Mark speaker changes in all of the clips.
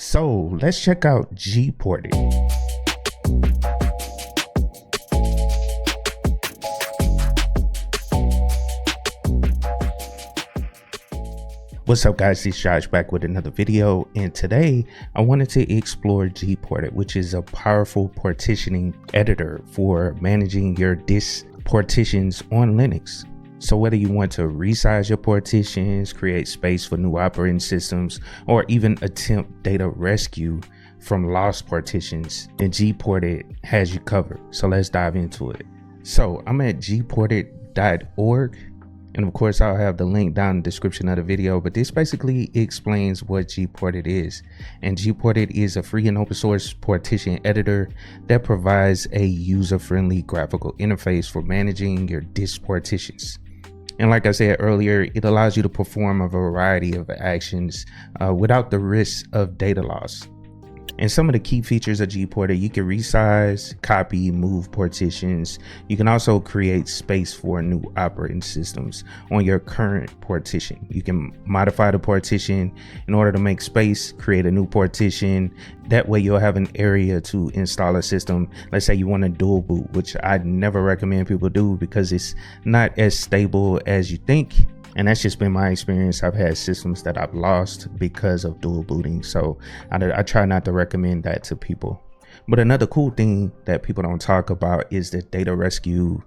Speaker 1: So let's check out GParted. What's up guys, it's Josh back with another video, and today I wanted to explore GParted, which is a powerful partitioning editor for managing your disk partitions on Linux. So whether you want to resize your partitions, create space for new operating systems, or even attempt data rescue from lost partitions, then GParted has you covered. So let's dive into it. So I'm at gparted.org. And of course, I'll have the link down in the description of the video, but this basically explains what GParted is. And GParted is a free and open source partition editor that provides a user-friendly graphical interface for managing your disk partitions. And like I said earlier, it allows you to perform a variety of actions without the risk of data loss. And some of the key features of GParted: you can resize, copy, move partitions. You can also create space for new operating systems on your current partition. You can modify the partition in order to make space, create a new partition. That way you'll have an area to install a system. Let's say you want a dual boot, which I never recommend people do because it's not as stable as you think. And that's just been my experience. I've had systems that I've lost because of dual booting. So I try not to recommend that to people. But another cool thing that people don't talk about is the data rescue,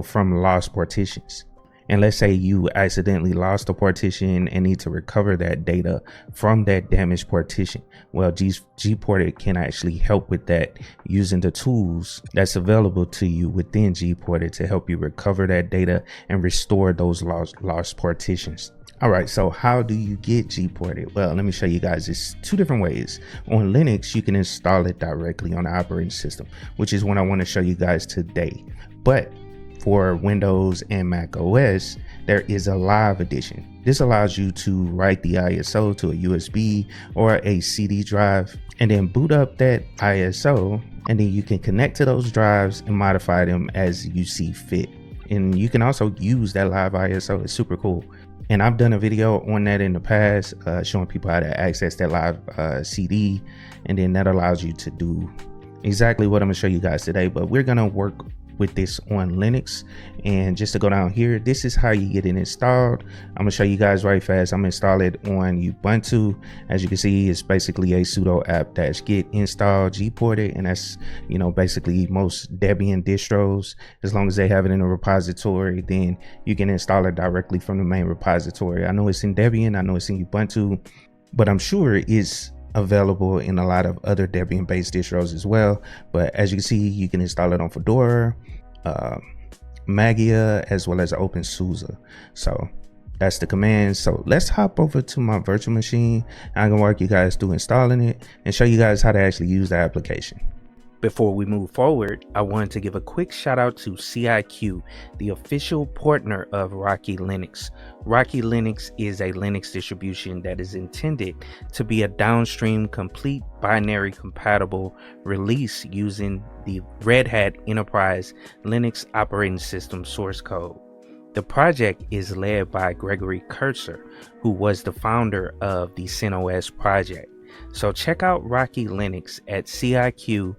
Speaker 1: from lost partitions. And let's say you accidentally lost a partition and need to recover that data from that damaged partition. Well, GParted can actually help with that using the tools that's available to you within GParted to help you recover that data and restore those lost partitions. All right, so how do you get GParted? Well, let me show you guys. It's two different ways. On Linux, you can install it directly on the operating system, which is what I want to show you guys today. But for Windows and Mac OS, there is a live edition. This allows you to write the ISO to a USB or a CD drive and then boot up that ISO, and then you can connect to those drives and modify them as you see fit. And you can also use that live ISO. It's super cool. And I've done a video on that in the past, showing people how to access that live CD, and then that allows you to do exactly what I'm gonna show you guys today. But we're gonna work with this on Linux. And just to go down here, this is how you get it installed. I'm gonna show you guys right fast. I'm gonna install it on Ubuntu. As you can see, it's basically a sudo apt-get install GParted, and that's basically most Debian distros. As long as they have it in a repository, then you can install it directly from the main repository. I know it's in Debian, I know it's in Ubuntu, but I'm sure it's available in a lot of other Debian based distros as well. But as you can see, you can install it on Fedora, Magia, as well as OpenSUSE. So that's the command. So let's hop over to my virtual machine. I'm gonna walk you guys through installing it and show you guys how to actually use the application. Before we move forward, I wanted to give a quick shout out to CIQ, the official partner of Rocky Linux. Rocky Linux is a Linux distribution that is intended to be a downstream complete binary compatible release using the Red Hat Enterprise Linux operating system source code. The project is led by Gregory Kurtzer, who was the founder of the CentOS project. So check out Rocky Linux at ciq.co.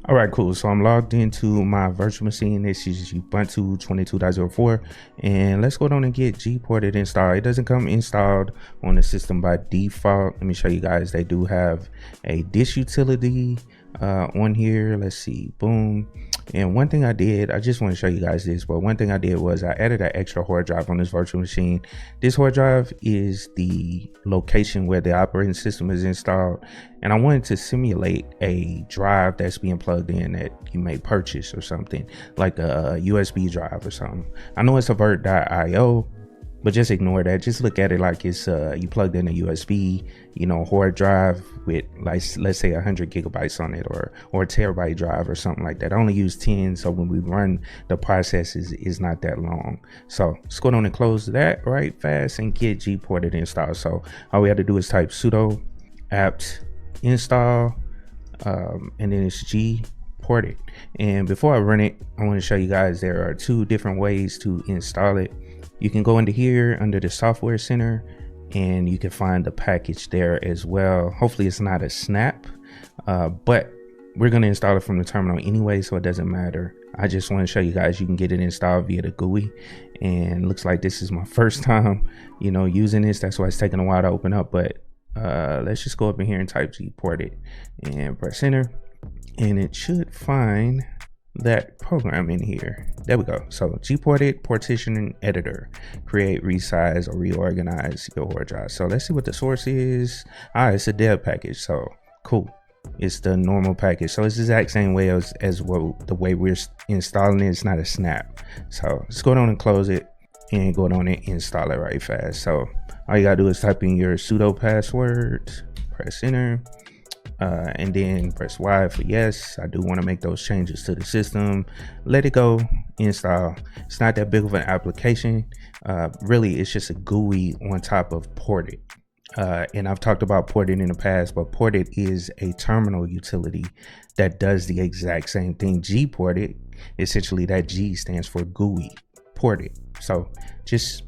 Speaker 1: All right, cool. So I'm logged into my virtual machine. This is Ubuntu 22.04, and let's go down and get GParted installed. It doesn't come installed on the system by default. Let me show you guys. They do have a disk utility on here. Let's see, boom. And one thing I did, I just want to show you guys this, but one thing I did was I added an extra hard drive on this virtual machine. This hard drive is the location where the operating system is installed, and I wanted to simulate a drive that's being plugged in that you may purchase or something, like a USB drive or something. I know it's a vert.io, but just ignore that. Just look at it like it's you plugged in a USB, hard drive with, like, let's say 100 gigabytes on it, or a terabyte drive or something like that. I only use 10, so when we run the process is not that long. So let's go down and close that right fast and get GParted installed. So all we have to do is type sudo apt install, and then it's GParted. And before I run it, I want to show you guys there are two different ways to install it. You can go into here under the software center and you can find the package there as well. Hopefully it's not a snap, but we're going to install it from the terminal anyway, so it doesn't matter. I just want to show you guys you can get it installed via the GUI, and looks like this is my first time, you know, using this. That's why it's taking a while to open up. But let's just go up in here and type GParted and press enter, and it should find that program in here. There we go. So GParted partitioning editor, create, resize, or reorganize your hard drive. So let's see what the source is. It's a dev package. So cool. It's the normal package, so it's the exact same way as the way we're installing it. It's not a snap. So let's go down and close it and go down and install it right fast. So all you gotta do is type in your sudo password, press enter, and then press Y for yes. I do want to make those changes to the system. Let it go, install. It's not that big of an application. Really, it's just a GUI on top of Ported. And I've talked about Ported in the past, but Ported is a terminal utility that does the exact same thing. GParted, essentially that G stands for GUI, Ported. So just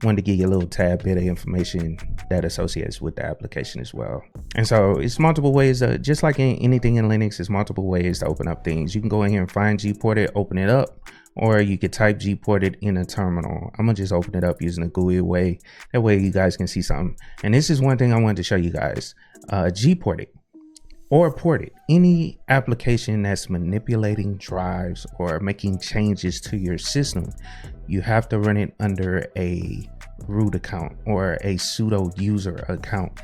Speaker 1: wanted to give you a little tad bit of information that associates with the application as well. And so it's multiple ways, just like in anything in Linux, there's multiple ways to open up things. You can go in here and find GParted, open it up, or you could type GParted in a terminal. I'm gonna just open it up using a GUI way. That way you guys can see something. And this is one thing I wanted to show you guys. GParted or Ported, any application that's manipulating drives or making changes to your system, you have to run it under a root account or a sudo user account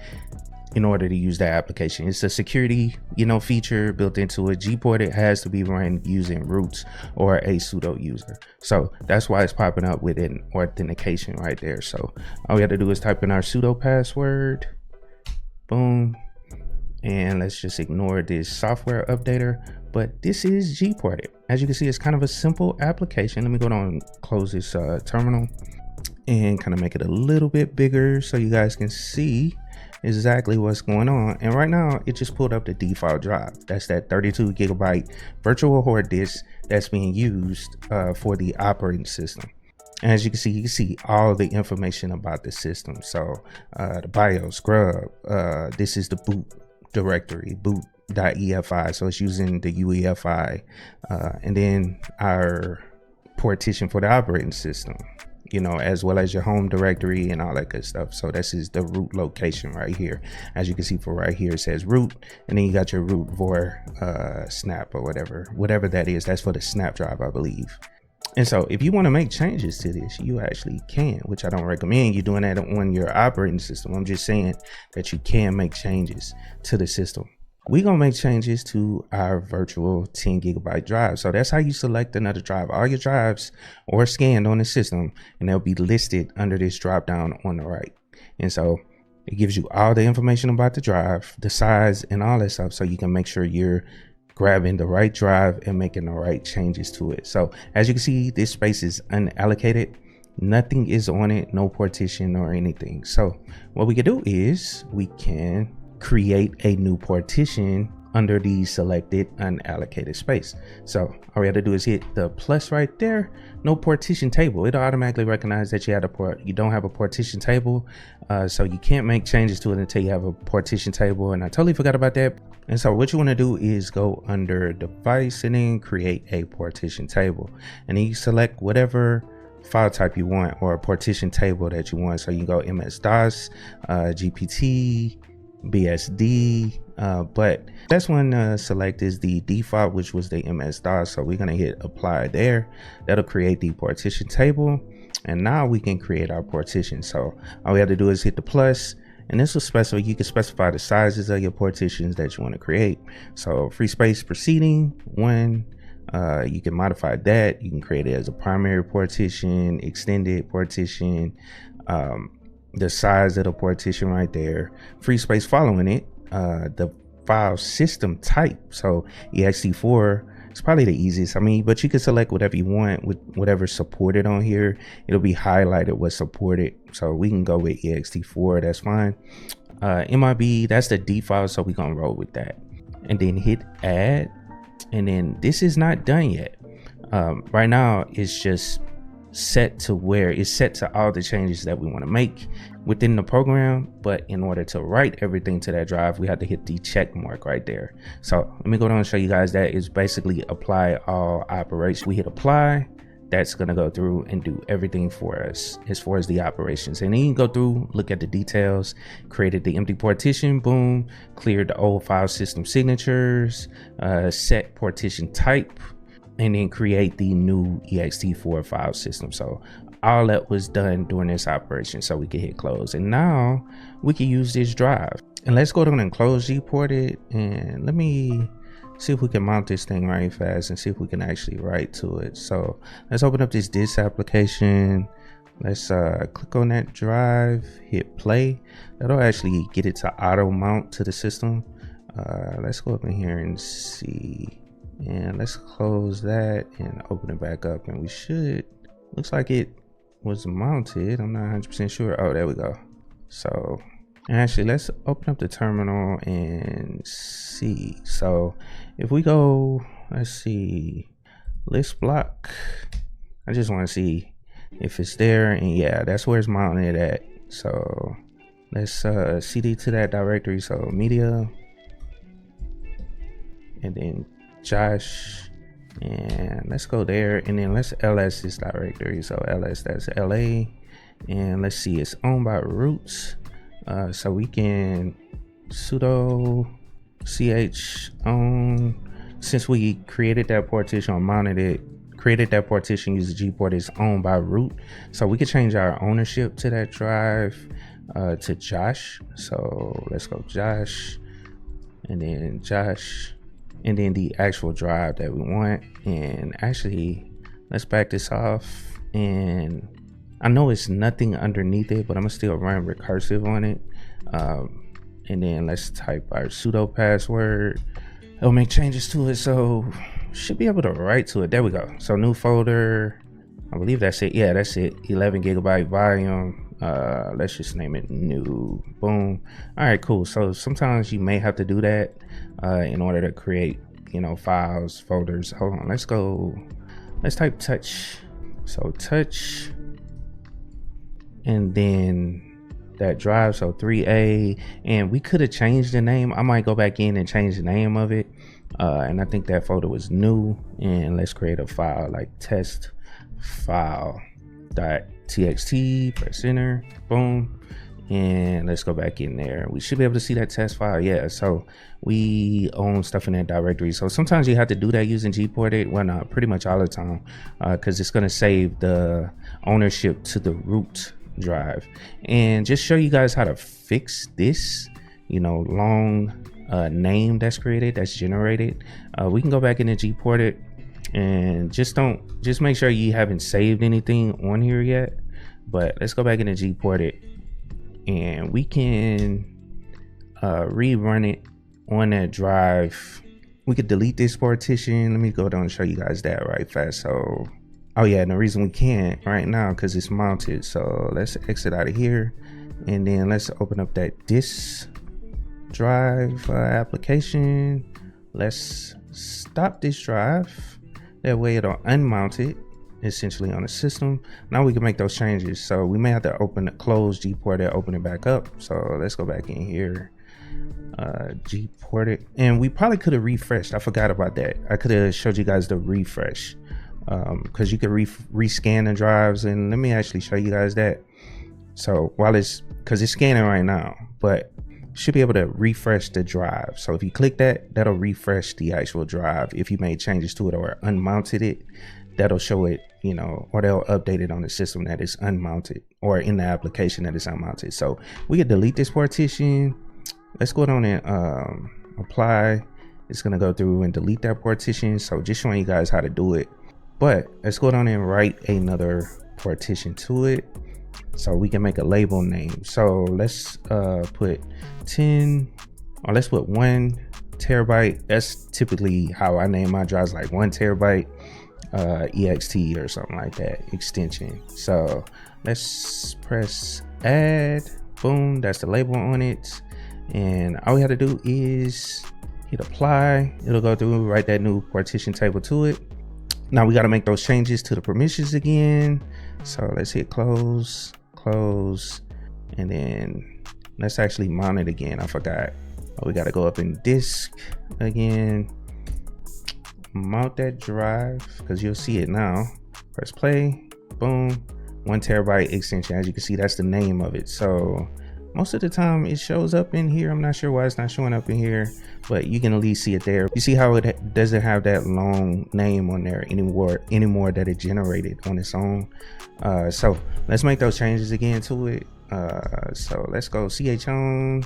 Speaker 1: in order to use that application. It's a security, you know, feature built into it. GParted has to be run using roots or a sudo user. So that's why it's popping up with an authentication right there. So all we have to do is type in our sudo password, boom, and let's just ignore this software updater. But this is GParted. As you can see, it's kind of a simple application. Let me go down and close this terminal and kind of make it a little bit bigger so you guys can see exactly what's going on. And right now it just pulled up the default drive. That's that 32 gigabyte virtual hard disk that's being used for the operating system. And as you can see all the information about the system. So the BIOS, grub, this is the boot directory, boot.efi. So it's using the UEFI, and then our partition for the operating system, you know, as well as your home directory and all that good stuff. So this is the root location right here. As you can see for right here, it says root, and then you got your root vor snap or whatever that is. That's for the snap drive, I believe. And so if you want to make changes to this, you actually can, which I don't recommend you doing that on your operating system. I'm just saying that you can make changes to the system. We're gonna make changes to our virtual 10 gigabyte drive. So that's how you select another drive. All your drives are scanned on the system, and they'll be listed under this drop down on the right. And so it gives you all the information about the drive, the size, and all that stuff, so you can make sure you're grabbing the right drive and making the right changes to it. So as you can see, this space is unallocated. Nothing is on it, no partition or anything. So what we can do is we can create a new partition under the selected unallocated space. So all we have to do is hit the plus right there. No partition table. It'll automatically recognize that you don't have a partition table, so you can't make changes to it until you have a partition table. And I totally forgot about that. And so what you want to do is go under device and then create a partition table, and then you select whatever file type you want or a partition table that you want. So you can go MS-DOS, GPT, BSD, but this one select is the default, which was the MS-DOS. So we're going to hit apply there. That'll create the partition table, and now we can create our partition. So all we have to do is hit the plus, and this will specify, you can specify the sizes of your partitions that you want to create. So free space preceding 1, you can modify that. You can create it as a primary partition, extended partition, the size of the partition right there, free space following it, the file system type. So ext4 is probably the easiest. I mean, but you can select whatever you want with whatever's supported on here. It'll be highlighted what's supported. So we can go with ext4, that's fine. MIB, that's the default, so we're gonna roll with that. And then hit add. And then this is not done yet. Right now it's just set to where it's set to all the changes that we want to make within the program. But in order to write everything to that drive, we have to hit the check mark right there. So let me go down and show you guys that. It's basically apply all operations. We hit apply. That's going to go through and do everything for us as far as the operations. And then you can go through, look at the details, created the empty partition, boom, cleared the old file system signatures, set partition type, and then create the new ext4 file system. So all that was done during this operation. So we can hit close. And now we can use this drive. And let's go down and close GParted. And let me see if we can mount this thing right fast and see if we can actually write to it. So let's open up this disk application. Let's click on that drive, hit play. That'll actually get it to auto mount to the system. Let's go up in here and see. And let's close that and open it back up. And we should, looks like it was mounted. I'm not 100% sure. Oh, there we go. So actually, let's open up the terminal and see. So if we go, let's see, list block. I just want to see if it's there. And yeah, that's where it's mounted at. So let's cd to that directory. So media, and then Josh, and let's go there. And then let's ls this directory. So ls, that's la. And let's see, it's owned by root. So we can sudo ch own, since we created that partition or mounted it, created that partition using GParted, is owned by root. So we can change our ownership to that drive to Josh. So let's go Josh, and then Josh, and then the actual drive that we want. And actually, let's back this off. And I know it's nothing underneath it, but I'm gonna still run recursive on it. And then let's type our sudo password. It'll make changes to it, so should be able to write to it. There we go. So new folder, I believe that's it. Yeah, that's it. 11 gigabyte volume. Let's just name it new. Boom. All right, cool. So sometimes you may have to do that in order to create, you know, files, folders. Hold on, let's go. Let's type touch. So touch, and then that drive, so 3A. And we could have changed the name. I might go back in and change the name of it. And I think that folder was new. And let's create a file like test file .txt, press enter, boom. And let's go back in there. We should be able to see that test file. Yeah, so we own stuff in that directory. So sometimes you have to do that using GParted. Well, not pretty much all the time, because it's going to save the ownership to the root drive. And just show you guys how to fix this, you know, long name that's created, that's generated. We can go back into GParted and just make sure you haven't saved anything on here yet. But let's go back into GParted, and we can rerun it on that drive. We could delete this partition. Let me go down and show you guys that right fast. So, oh yeah, and the reason we can't right now because it's mounted. So let's exit out of here, and then let's open up that disk drive application. Let's stop this drive. That way it'll unmount it essentially on the system. Now we can make those changes. So we may have to close GParted, open it back up. So let's go back in here, GParted, and we probably could have refreshed. I forgot about that. I could have showed you guys the refresh, because you could rescan the drives. And let me actually show you guys that. So while because it's scanning right now, but should be able to refresh the drive. So if you click that, that'll refresh the actual drive. If you made changes to it or unmounted it, that'll show it, you know, or they'll update it on the system that is unmounted, or in the application that is unmounted. So we can delete this partition. Let's go down and apply. It's gonna go through and delete that partition. So just showing you guys how to do it. But let's go down and write another partition to it, so we can make a label name. So let's put 10, or let's put 1 terabyte. That's typically how I name my drives, like 1 terabyte ext or something like that, extension. So let's press add, boom, that's the label on it. And all we have to do is hit apply. It'll go through, write that new partition table to it. Now we got to make those changes to the permissions again. So let's hit close, and then let's actually mount it again. I forgot. We got to go up in disk again, mount that drive, because you'll see it now. Press play, boom, 1 terabyte extension. As you can see, that's the name of it. So most of the time it shows up in here. I'm not sure why it's not showing up in here, but you can at least see it there. You see how it doesn't have that long name on there anymore that it generated on its own. So let's make those changes again to it. So let's go chown.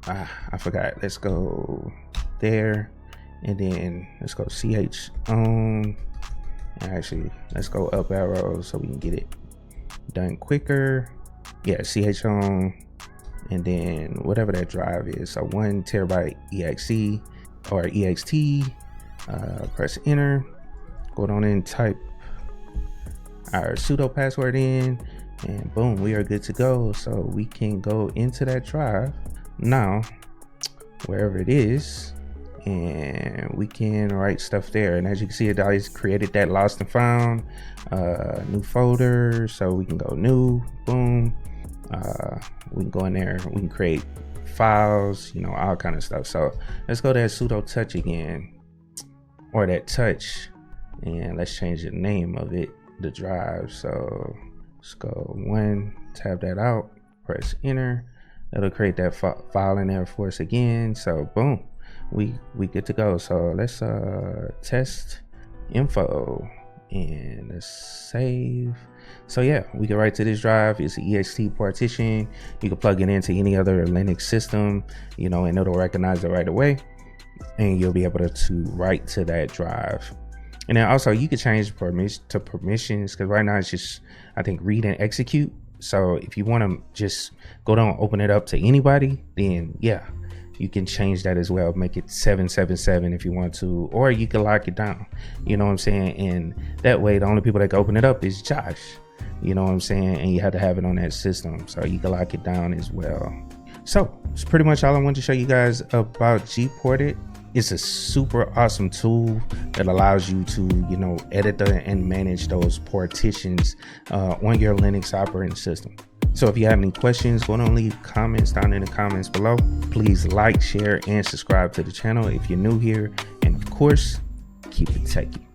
Speaker 1: I forgot. Let's go there, and then let's go chown. And actually, let's go up arrow so we can get it done quicker. Yeah, chown, and then whatever that drive is. So 1 terabyte exe or ext. Press enter. Go on and type our sudo password in, and boom, we are good to go. So we can go into that drive now, wherever it is, and we can write stuff there. And as you can see, it always created that lost and found new folder. So we can go new, boom. We can go in there, we can create files, you know, all kind of stuff. So let's go to that sudo touch again, or that touch, and let's change the name of it, the drive. So let's go 1, tab that out, press enter. It'll create that file in there for us again. So boom, we good to go. So let's test info, and let's save. So yeah, we can write to this drive. It's an ext partition. You can plug it into any other Linux system, you know, and it'll recognize it right away, and you'll be able to write to that drive. And then also you can change to permissions, because right now it's just, I think, read and execute. So if you want to just go down, open it up to anybody, then yeah, you can change that as well. Make it 777 if you want to, or you can lock it down. You know what I'm saying? And that way, the only people that can open it up is Josh. You know what I'm saying? And you have to have it on that system, so you can lock it down as well. So it's pretty much all I wanted to show you guys about GParted. It's a super awesome tool that allows you to, you know, edit and manage those partitions on your Linux operating system. So if you have any questions, go and leave comments down in the comments below. Please like, share, and subscribe to the channel if you're new here. And of course, keep it techie.